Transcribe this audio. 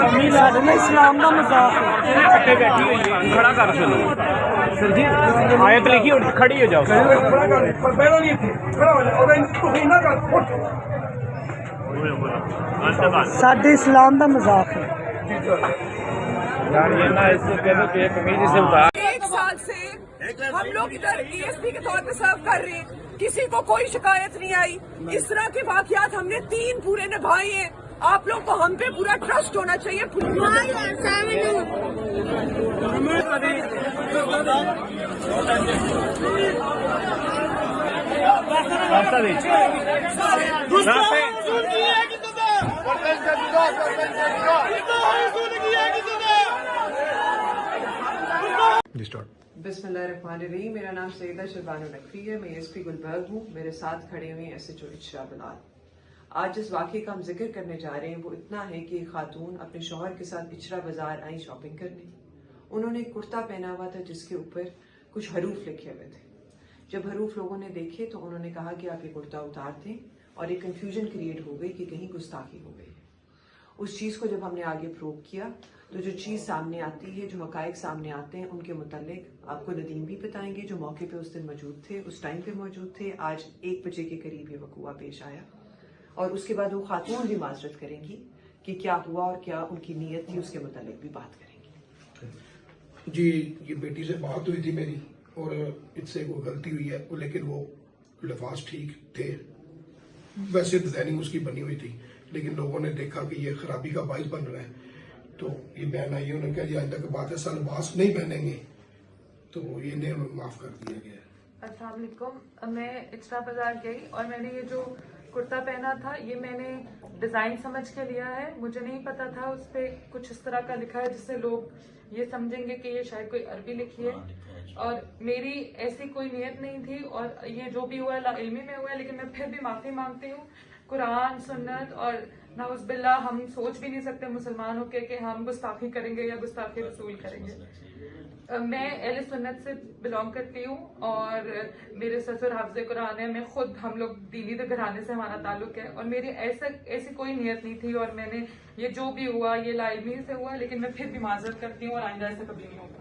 साढ़े इस्लाम का मजाक है। अगे बैठी हुई है, खड़ा कर चलो सर जी, आयत लिखी और खड़ी हो जाओ। साढ़े इस्लाम का मजाक है। यार ये ना इसको कह दो कि कमीज से उतार। 1 साल से हम लोग इधर ESP के तौर पे सर्व कर रहे हैं, किसी को कोई शिकायत नहीं आई। इस तरह के वाकयात हमने 3 पूरे निभाए हैं। आप लोग को हम पे पूरा ट्रस्ट होना चाहिए। बिस्मिल्लाहिर्रहमानिर्रहीम। मेरा नाम सईदा शरबानो नकवी है। मैं ESP गुलबर्ग हूँ। मेरे साथ खड़े हुए हैं SHO इशरा बिलाल। आज जिस वाक़े का हम जिक्र करने जा रहे हैं वो इतना है कि एक खातून अपने शौहर के साथ इचरा बाजार आई शॉपिंग करने। उन्होंने एक कुर्ता पहना हुआ था जिसके ऊपर कुछ हरूफ लिखे हुए थे। जब हरूफ लोगों ने देखे तो उन्होंने कहा कि आप ये कुर्ता उतार दें, और एक कन्फ्यूजन क्रिएट हो गई कि कहीं गुस्ताखी हो गई। उस चीज़ को जब हमने आगे प्रूव किया तो जो चीज़ सामने आती है, जो हकायक सामने आते हैं, उनके मुतालिक आपको नदीम भी बताएंगे जो मौके पे उस दिन मौजूद थे, उस टाइम पे मौजूद थे। आज 1 बजे के करीब ये वक़ुआ पेश आया, और उसके बाद वो खातून भी माजरत करेंगी कि क्या हुआ और क्या उनकी नीयत थी, उसके मुतालिक भी बात करेंगी। जी, ये बेटी से बात हुई थी मेरी, और इससे कोई गलती हुई है, लेकिन वो लफाज ठीक थे। वैसे डिजाइनिंग उसकी बनी हुई थी, लेकिन लोगों ने देखा कि ये खराबी का बाइस बन रहा है, तो ये बहन आई, उन्होंने कहा जी आइंदा की बात है सा लिबास नहीं पहनेंगे, तो ये इन्हें माफ कर दिया गया। अस्सलाम वालेकुम। मैं इचरा बाजार गई और मैंने ये जो कुर्ता पहना था ये मैंने डिज़ाइन समझ के लिया है। मुझे नहीं पता था उस पर कुछ इस तरह का लिखा है जिससे लोग ये समझेंगे कि ये शायद कोई अरबी लिखी है, और मेरी ऐसी कोई नीयत नहीं थी, और ये जो भी हुआ लाइल्मी में हुआ है, लेकिन मैं फिर भी माफ़ी मांगती हूँ। कुरान, सुन्नत और नाउज़ुबिल्लाह, हम सोच भी नहीं सकते मुसलमान होकर कि हम गुस्ताखी करेंगे या गुस्ताखी रसूल करेंगे। मैं अहले सुन्नत से बिलोंग करती हूँ, और मेरे ससुर हाफ़िज़े कुरान है। मैं खुद, हम लोग दीनी घराने से हमारा ताल्लुक है, और मेरी ऐसी कोई नीयत नहीं थी, और मैंने ये जो भी हुआ ये लाइल्मी से हुआ, लेकिन मैं फिर भी माजरत करती हूँ और आइंदा ऐसा कभी नहीं होगा।